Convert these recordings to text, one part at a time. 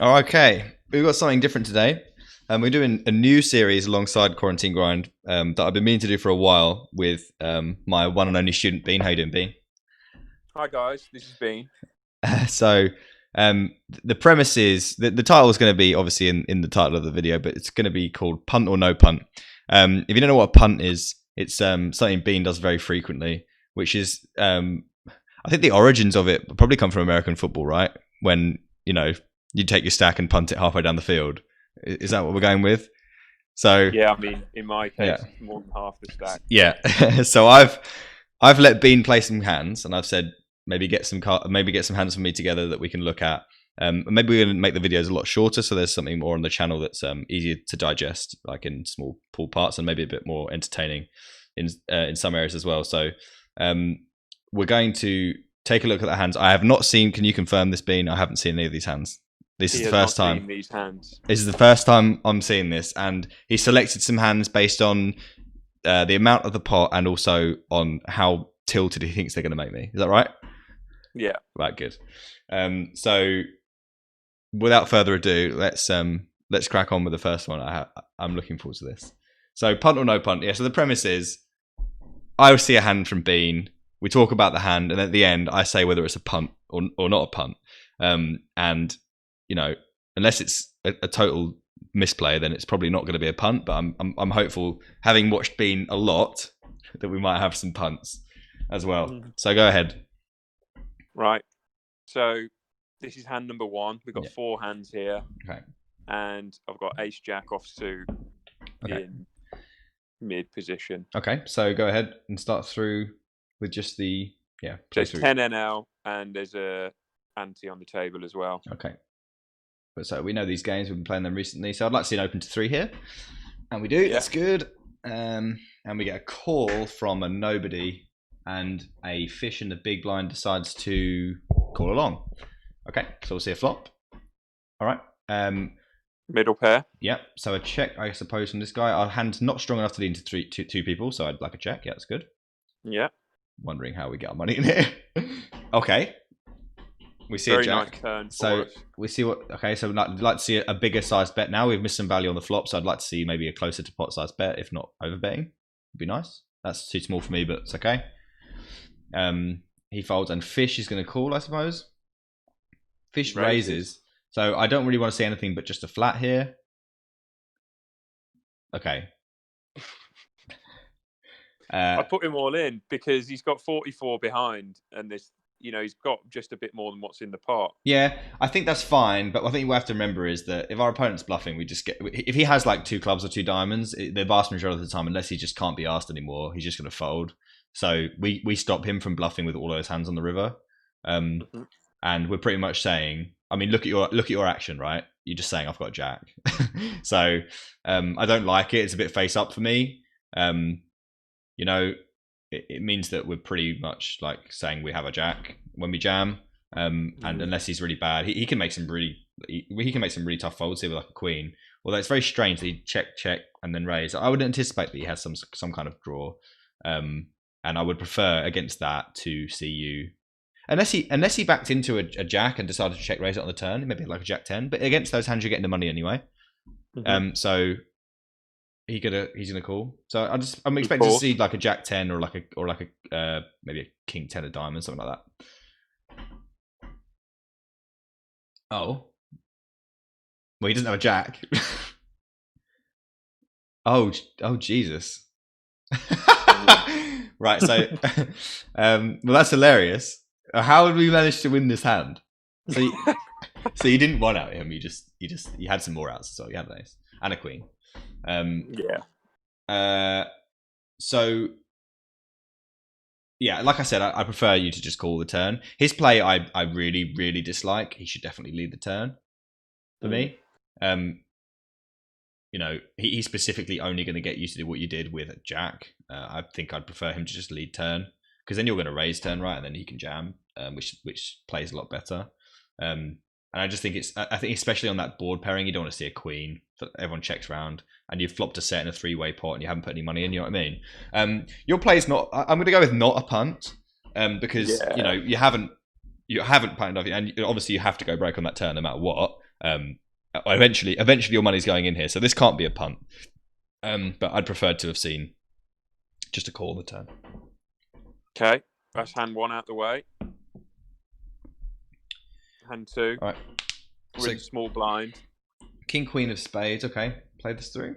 Oh, okay. We've got something different today. We're doing a new series alongside Quarantine Grind that I've been meaning to do for a while with my one and only student, Bean. How you doing, Bean? Hi guys, this is Bean. So the premise is the title is going to be obviously in the title of the video, but it's going to be called Punt or No Punt. If you don't know what a punt is, it's something Bean does very frequently, which is I think the origins of it probably come from American football, right? When you take your stack and punt it halfway down the field. Is that what we're going with? So Yeah, I mean, in my case, yeah, it's more than half the stack. yeah. So I've let Bean play some hands, and I've said maybe get some hands for me together that we can look at. Maybe we're going to make the videos a lot shorter, so there's something more on the channel that's easier to digest, like in small pool parts, and maybe a bit more entertaining in some areas as well. So we're going to take a look at the hands. I have not seen. Can you confirm this, Bean? I haven't seen any of these hands. This is the first time. These hands. This is the first time I'm seeing this, and he selected some hands based on the amount of the pot and also on how tilted he thinks they're going to make me. Is that right? Yeah. Right. Good. So, without further ado, let's crack on with the first one. I'm looking forward to this. So, punt or no punt? Yeah. So the premise is, I will see a hand from Bean. We talk about the hand, and at the end, I say whether it's a punt or not a punt. And unless it's a total misplay, then it's probably not going to be a punt. But I'm hopeful, having watched Bean a lot, that we might have some punts as well. So go ahead. Right. So this is hand number one. We've got 4 hands here. Okay. And I've got ace jack off suit in mid position. Okay. So go ahead and start through with just the There's 10 NL and there's a ante on the table as well. Okay. But so we know these games, we've been playing them recently. So I'd like to see an open to 3 here. And we do, that's good. And we get a call from a nobody, and a fish in the big blind decides to call along. Okay, so we'll see a flop. All right. Middle pair. Yeah, so a check, I suppose, from this guy. Our hand's not strong enough to lead into two people, so I'd like a check. Yeah, that's good. Yeah. Wondering how we get our money in here. Okay. We see Very a jack. nice turn so we see what. Okay, so I'd like to see a bigger sized bet now. We've missed some value on the flop, so I'd like to see maybe a closer to pot size bet, if not overbetting. Would be nice. That's too small for me, but it's okay. He folds, and fish is going to call, I suppose. Fish raises. So I don't really want to see anything but just a flat here. Okay. I put him all in because he's got 44 behind, and this. He's got just a bit more than what's in the pot. Yeah, I think that's fine. But I think what we have to remember is that if our opponent's bluffing, we just get. If he has like 2 clubs or 2 diamonds, the vast majority of the time, unless he just can't be asked anymore, he's just going to fold. So we stop him from bluffing with all those hands on the river. And we're pretty much saying, I mean, look at your action, right? You're just saying I've got a jack. So I don't like it. It's a bit face up for me. It means that we're pretty much like saying we have a jack when we jam, and unless he's really bad, he can make some really tough folds here with like a queen. Although it's very strange that he check and then raise. I would anticipate that he has some kind of draw, and I would prefer against that to see you, unless he backed into a jack and decided to check raise it on the turn, maybe like a jack 10. But against those hands, you're getting the money anyway. So. He's gonna call. So I'm expecting to see like a jack 10 or maybe a king 10 of diamonds, something like that. Oh, well, he doesn't have a jack. oh Jesus. Right. So, well, that's hilarious. How would we manage to win this hand? So, you didn't one out him. You had some more outs. So you had an ace and a queen. So yeah, like I said, I prefer you to just call the turn. His play I really, really dislike. He should definitely lead the turn for me. He's specifically only going to get you to do what you did with a jack. I think I'd prefer him to just lead turn, because then you're going to raise turn, right, and then he can jam, which plays a lot better. And I just think I think especially on that board pairing, you don't want to see a queen. Everyone checks round, and you've flopped a set in a 3-way pot, and you haven't put any money in. You know what I mean? Your play is not. I'm going to go with not a punt, because you haven't punted off, and obviously you have to go break on that turn no matter what. Eventually your money's going in here, so this can't be a punt. But I'd prefer to have seen just a call on the turn. Okay, that's hand 1 out the way. Hand 2. All right. We're in small blind. King, queen of spades. Okay, play this through.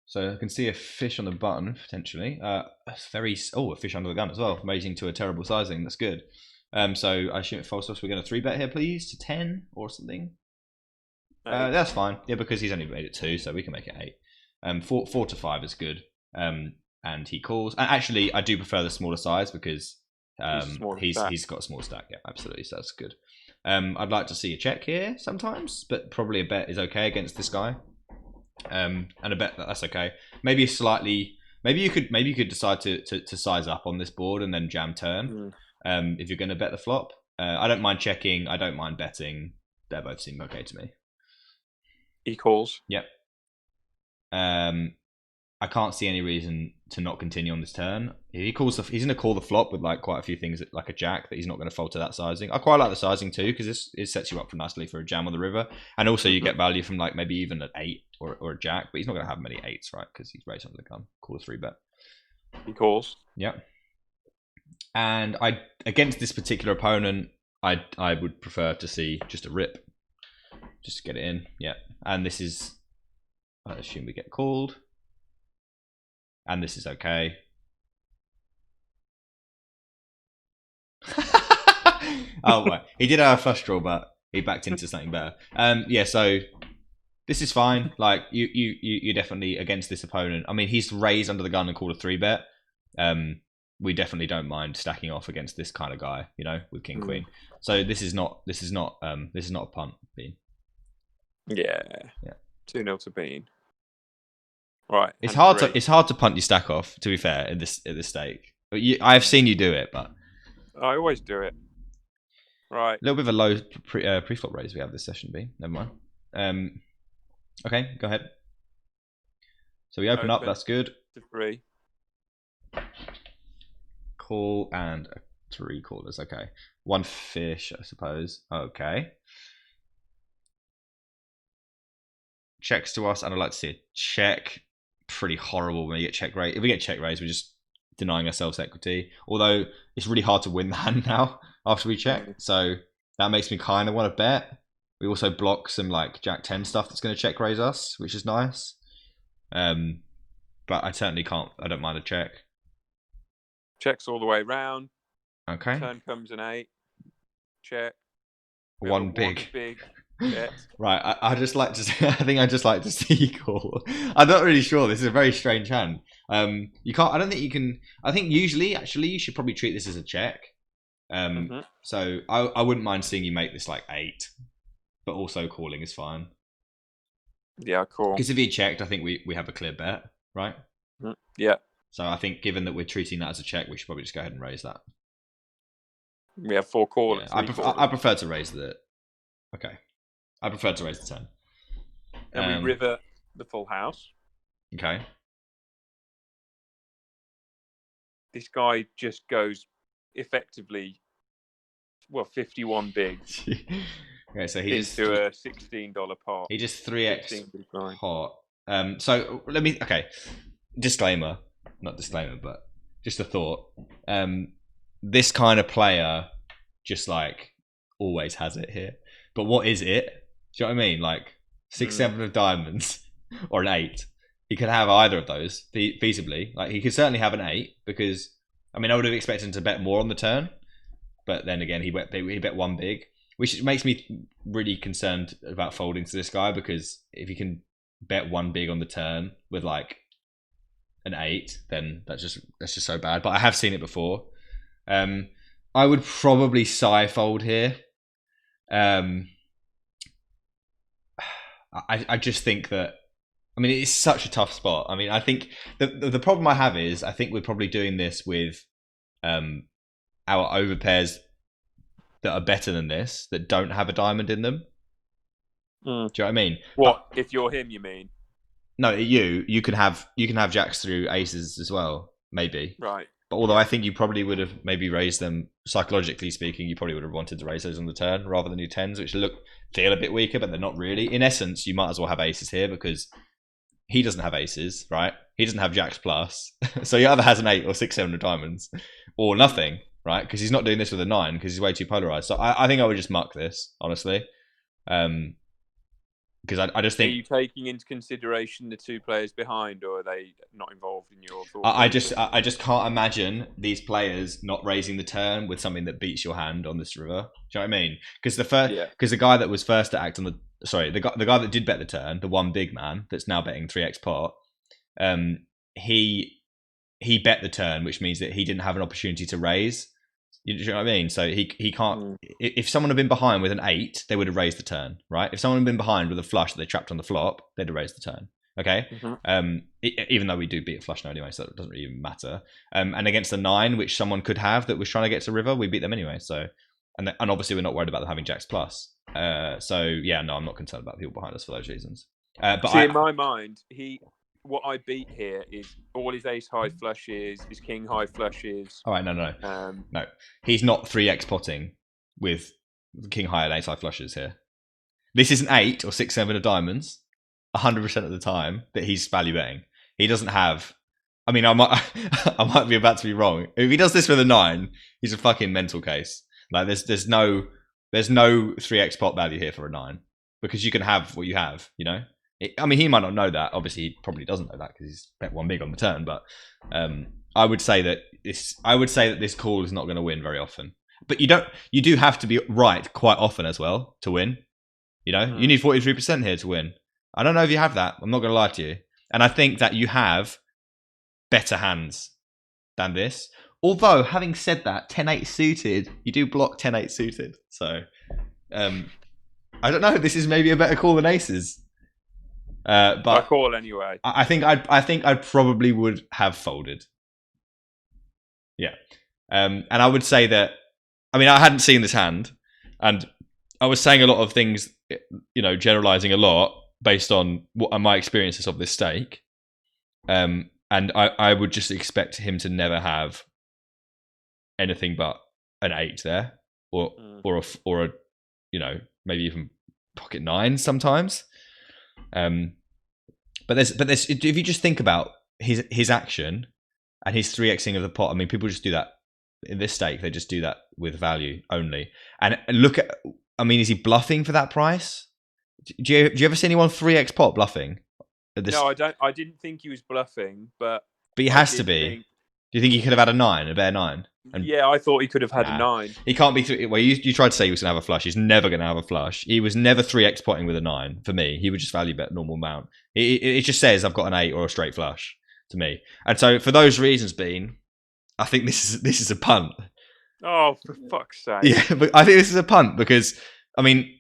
So I can see a fish on the button potentially. A fish under the gun as well, raising to a terrible sizing. That's good. So I assume it falls off. So we're going to 3-bet here, please, to 10 or something. That's fine. Yeah, because he's only made it 2, so we can make it 8. 4 to 5 is good. And he calls. And actually, I do prefer the smaller size because he's got a small stack. Yeah, absolutely. So that's good. I'd like to see a check here sometimes, but probably a bet is okay against this guy. And a bet that's okay. Maybe you could decide to size up on this board and then jam turn. If you're going to bet the flop, I don't mind checking. I don't mind betting. They both seem okay to me. He calls. Yep. I can't see any reason to not continue on this turn. He calls. He's going to call the flop with like quite a few things, like a jack, that he's not going to fold to that sizing. I quite like the sizing too because it sets you up for nicely for a jam on the river, and also you get value from like maybe even an 8 or a jack. But he's not going to have many 8s, right? Because he's raised under the gun. Call a 3-bet. He calls. Yep. And against this particular opponent, I would prefer to see just a rip, just to get it in. Yeah. And this is, I assume we get called. And this is okay. Oh, well, he did have a flush draw, but he backed into something better. Yeah, so this is fine. Like you're definitely against this opponent. I mean, he's raised under the gun and called a 3-bet. We definitely don't mind stacking off against this kind of guy, you know, with king queen. So this is not a punt, Bean. Yeah. 2-0 to Bean. Right. It's hard to punt your stack off, to be fair, at this stake. But I've seen you do it, but I always do it. Right. A little bit of a low pre-flop raise we have this session, B. Never mind. Okay, go ahead. So we open up. That's good. To 3. Call and 3 callers. Okay. 1 fish, I suppose. Okay. Checks to us, and I'd like to see a check. Pretty horrible when we get check raise. If we get check raise, we're just denying ourselves equity. Although it's really hard to win the hand now after we check. So that makes me kind of want to bet. We also block some like Jack 10 stuff that's going to check raise us, which is nice. But I certainly can't. I don't mind a check. Checks all the way round. Okay. Turn comes an 8. Check. One big. Check. Right. I just like to. I think I just like to see call. I'm not really sure. This is a very strange hand. You can't. I don't think you can. I think usually, actually, you should probably treat this as a check. So I wouldn't mind seeing you make this like 8, but also calling is fine. Yeah, cool. Because if he checked, I think we have a clear bet, right? Yeah. So I think given that we're treating that as a check, we should probably just go ahead and raise that. We have 4 callers. Yeah, I prefer to raise the. Okay. I prefer to raise the 10. And we river the full house. Okay. This guy just goes effectively, 51 big. Okay, so he just into a $16 pot. He just 3x pot. So let me. Okay. Disclaimer, not disclaimer, but just a thought. This kind of player just like always has it here. But what is it? Do you know what I mean? Like 6, 7 of diamonds or an 8. He could have either of those feasibly. Like he could certainly have an 8 because I mean I would have expected him to bet more on the turn, but then again he bet 1 big, which makes me really concerned about folding to this guy because if he can bet 1 big on the turn with like an 8, then that's just so bad. But I have seen it before. I would probably fold here. I just think that I mean it's such a tough spot. I mean I think the problem I have is I think we're probably doing this with our overpairs that are better than this that don't have a diamond in them. Do you know what I mean? What if you're him? You mean? No, you can have jacks through aces as well, maybe. Right. But although I think you probably would have maybe raised them psychologically speaking, you probably would have wanted to raise those on the turn rather than do tens, which feel a bit weaker, but they're not really. In essence, you might as well have aces here because he doesn't have aces, right? He doesn't have jacks plus, so he either has an 8 or 6, 7 of diamonds, or nothing, right? Because he's not doing this with a 9 because he's way too polarized. So I think I would just muck this, honestly. Because I just think... Are you taking into consideration the 2 players behind, or are they not involved in your thought? I just can't imagine these players not raising the turn with something that beats your hand on this river. Do you know what I mean? Because the guy that was first to act on the guy that did bet the turn, the one big man that's now betting 3x pot, he bet the turn, which means that he didn't have an opportunity to raise. You know what I mean? So he can't. If someone had been behind with an 8, they would have raised the turn, right? If someone had been behind with a flush that they trapped on the flop, they'd have raised the turn. Okay. Even though we do beat a flush now anyway, so it doesn't really even matter. And against the 9, which someone could have that was trying to get to river, we beat them anyway. So and obviously we're not worried about them having jacks plus. So yeah, no, I'm not concerned about people behind us for those reasons. But in my mind, what I beat here is all his ace high flushes, his king high flushes. All right, no. He's not 3x potting with king high and ace high flushes here. This is an 8 or 6, 7 of diamonds, 100% of the time that he's value betting. He doesn't have. I mean, I might be about to be wrong. If he does this with a 9, he's a fucking mental case. Like there's no 3x pot value here for a 9 because you can have what you have, you know. I mean, he might not know that. Obviously, he probably doesn't know that because he's bet 1 big on the turn. But I would say that this call is not going to win very often. But you do have to be right quite often as well to win. You know, you need 43% here to win. I don't know if you have that. I'm not going to lie to you. And I think that you have better hands than this. Although, having said that, 10-8 suited, you do block 10-8 suited. So, I don't know. This is maybe a better call than aces. But I call anyway. I think I probably would have folded. Yeah. And I would say that, I mean, I hadn't seen this hand, and I was saying a lot of things, you know, generalizing a lot based on what my experiences of this stake. And I would just expect him to never have anything but an 8 there, or a, you know, maybe even pocket 9 sometimes. But there's if you just think about his action and his 3xing of the pot, I mean, people just do that in this stake. They just do that with value only. And look at, I mean, is he bluffing for that price? Do you ever see anyone 3x pot bluffing? No, I don't. I didn't think he was bluffing, but he has to be. Do you think he could have had a 9, a bare 9? Yeah, I thought he could have had a 9. He can't be. Well, you tried to say he was going to have a flush. He's never going to have a flush. He was never 3x potting with a 9 for me. He would just value bet normal amount. It just says I've got an 8 or a straight flush to me. And so for those reasons, Bean, I think this is a punt. Oh, for fuck's sake! Yeah, but I think this is a punt because, I mean,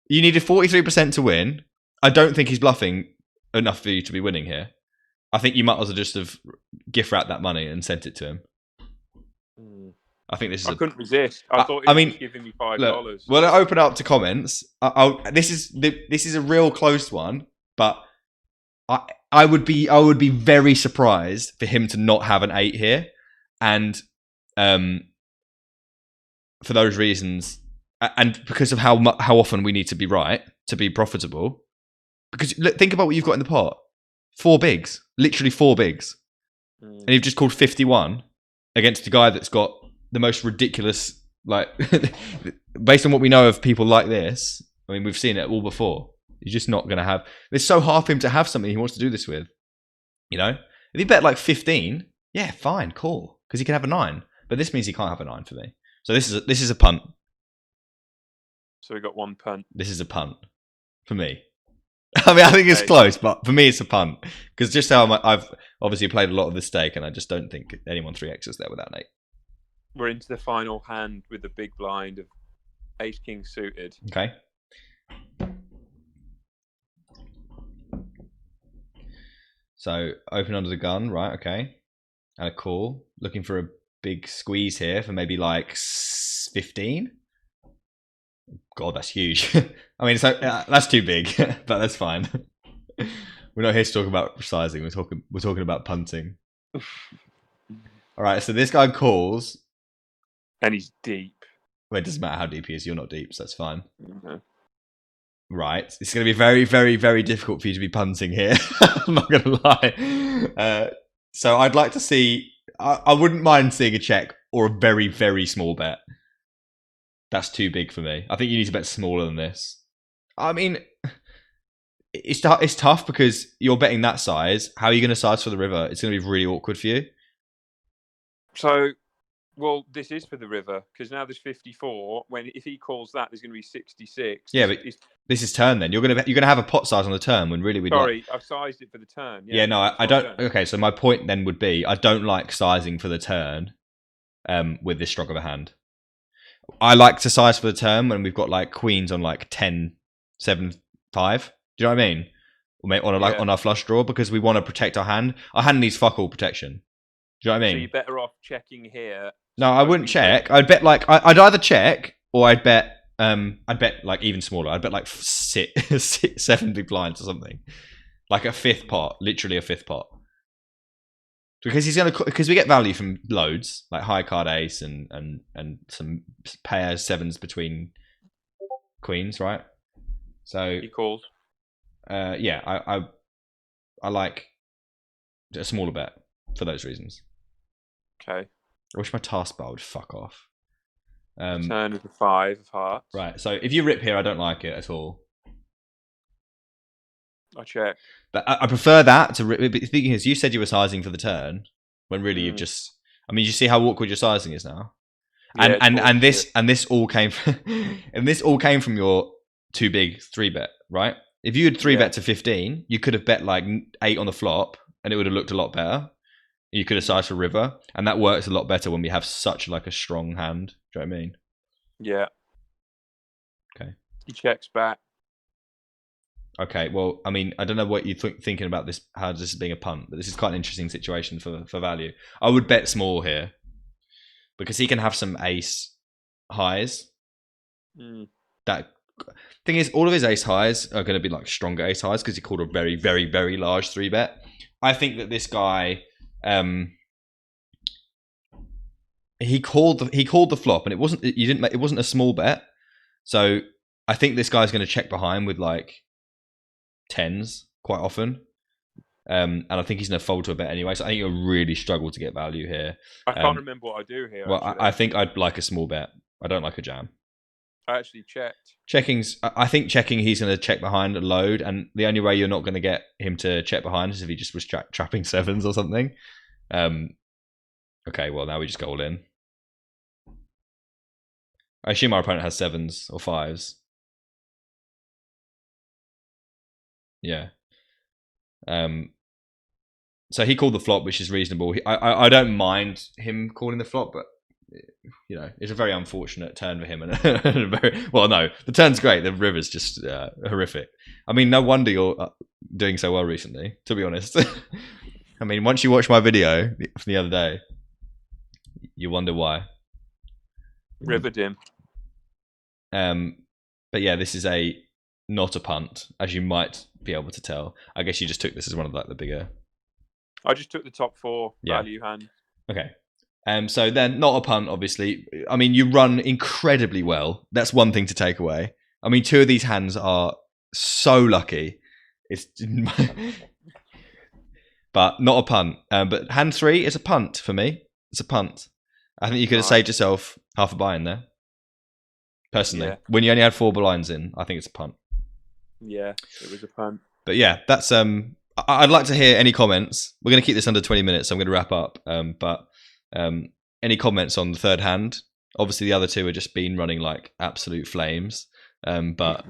you needed 43% to win. I don't think he's bluffing enough for you to be winning here. I think you might as well just have gift wrapped that money and sent it to him. I think this is. I couldn't resist. I thought he was giving me $5. Well, I'll open it up to comments. This is a real close one, but I would be very surprised for him to not have an 8 here, and for those reasons, and because of how often we need to be right to be profitable. Because look, think about what you've got in the pot: 4 bigs, literally 4 bigs, and you've just called 51 against a guy that's got the most ridiculous, like, based on what we know of people like this. I mean, we've seen it all before. He's just not going to have. It's so hard for him to have something he wants to do this with. You know, if he bet like 15, yeah, fine, cool, because he can have a 9. But this means he can't have a 9 for me. So this is a punt. So we got 1 punt. This is a punt for me. I mean, I think it's close, but for me, it's a punt because just how I've obviously played a lot of this stake, and I just don't think anyone 3x's there without an 8. We're into the final hand with the big blind of ace king suited. Okay. So open under the gun, right? Okay, and a call. Looking for a big squeeze here for maybe like 15. God, that's huge. I mean, that's too big, but that's fine. We're not here to talk about sizing. We're talking about punting. All right. So this guy calls, And he's deep. Well, it doesn't matter how deep he is. You're not deep, so that's fine. Mm-hmm. Right. It's going to be very, very, very difficult for you to be punting here. I'm not going to lie. So I'd like to see... I wouldn't mind seeing a check or a very, very small bet. That's too big for me. I think you need to bet smaller than this. I mean, it's tough because you're betting that size. How are you going to size for the river? It's going to be really awkward for you. So, well, this is for the river because now there's 54. If he calls that, there's going to be 66. Yeah, but this is turn then. You're gonna have a pot size on the turn when really we'd Sorry, I've sized it for the turn. Yeah, no, I don't. Okay, so my point then would be I don't like sizing for the turn with this strong of a hand. I like to size for the turn when we've got like queens on like 10, 7, 5. Do you know what I mean? On our flush draw because we want to protect our hand. Our hand needs fuck all protection. Do you know what I mean? So you're better off checking here. No, I wouldn't check. I'd bet like I'd either check or I'd bet like even smaller. I'd bet like 7 big blinds or something, like a fifth pot, literally a fifth pot, because we get value from loads like high card ace and some pairs sevens between queens, right? So he calls. Yeah, I like a smaller bet for those reasons. Okay. I wish my taskbar would fuck off. Turn with the 5 of hearts. Right, so if you rip here, I don't like it at all. I check. But I prefer that to rip. But the thing is, you said you were sizing for the turn, when really you've just... I mean, you see how awkward your sizing is now? Yeah, and this all came from... and this all came from your too big 3-bet, right? If you had 3-bet to 15, you could have bet like 8 on the flop, and it would have looked a lot better. You could have sized for river, and that works a lot better when we have such like a strong hand. Do you know what I mean? Yeah. Okay. He checks back. Okay. Well, I mean, I don't know what you're thinking about this. How this is being a punt, but this is quite an interesting situation for value. I would bet small here because he can have some ace highs. That thing is, all of his ace highs are going to be like stronger ace highs because he called a very, very, very large 3-bet. I think that this guy. He called the flop, and it wasn't a small bet. So I think this guy's going to check behind with like 10s quite often, and I think he's going to fold to a bet anyway. So I think you'll really struggle to get value here. I can't remember what I do here. Well, I think I'd like a small bet. I don't like a jam. I actually checked. I think checking, he's going to check behind a load, and the only way you're not going to get him to check behind is if he just was trapping 7s or something. Okay, well, now we just go all in. I assume our opponent has 7s or 5s. Yeah. So he called the flop, which is reasonable. I don't mind him calling the flop, but you know, it's a very unfortunate turn for him. And well, no, the turn's great. The river's just horrific. I mean, no wonder you're doing so well recently, to be honest. I mean, once you watch my video from the other day, you wonder why. River dim. But yeah, this is not a punt, as you might be able to tell. I guess you just took this as one of like the bigger. I just took the top 4 value hand. Okay. So then, not a punt, obviously. I mean, you run incredibly well. That's one thing to take away. I mean, 2 of these hands are so lucky. It's, but not a punt. But hand 3 is a punt for me. It's a punt. I think you could have saved yourself half a buy in there. Personally, when you only had 4 blinds in, I think it's a punt. Yeah, it was a punt. But yeah, that's I'd like to hear any comments. We're going to keep this under 20 minutes, so I'm going to wrap up. But any comments on the third hand? Obviously, the other 2 have just been running like absolute flames. But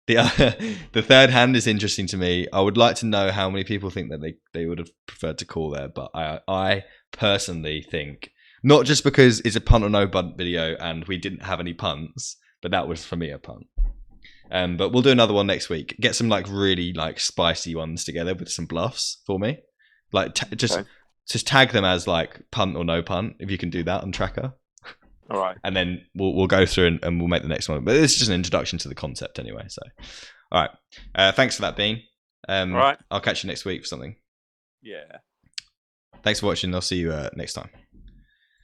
the third hand is interesting to me. I would like to know how many people think that they would have preferred to call there. But I personally think, not just because it's a punt or no punt video and we didn't have any punts, but that was for me a punt. But we'll do another one next week. Get some like really like spicy ones together with some bluffs for me. Like just tag them as like punt or no punt if you can do that on Tracker. All right. And then we'll go through and we'll make the next one. But it's just an introduction to the concept anyway. So, all right. Thanks for that, Bean. All right. I'll catch you next week for something. Yeah. Thanks for watching. I'll see you next time.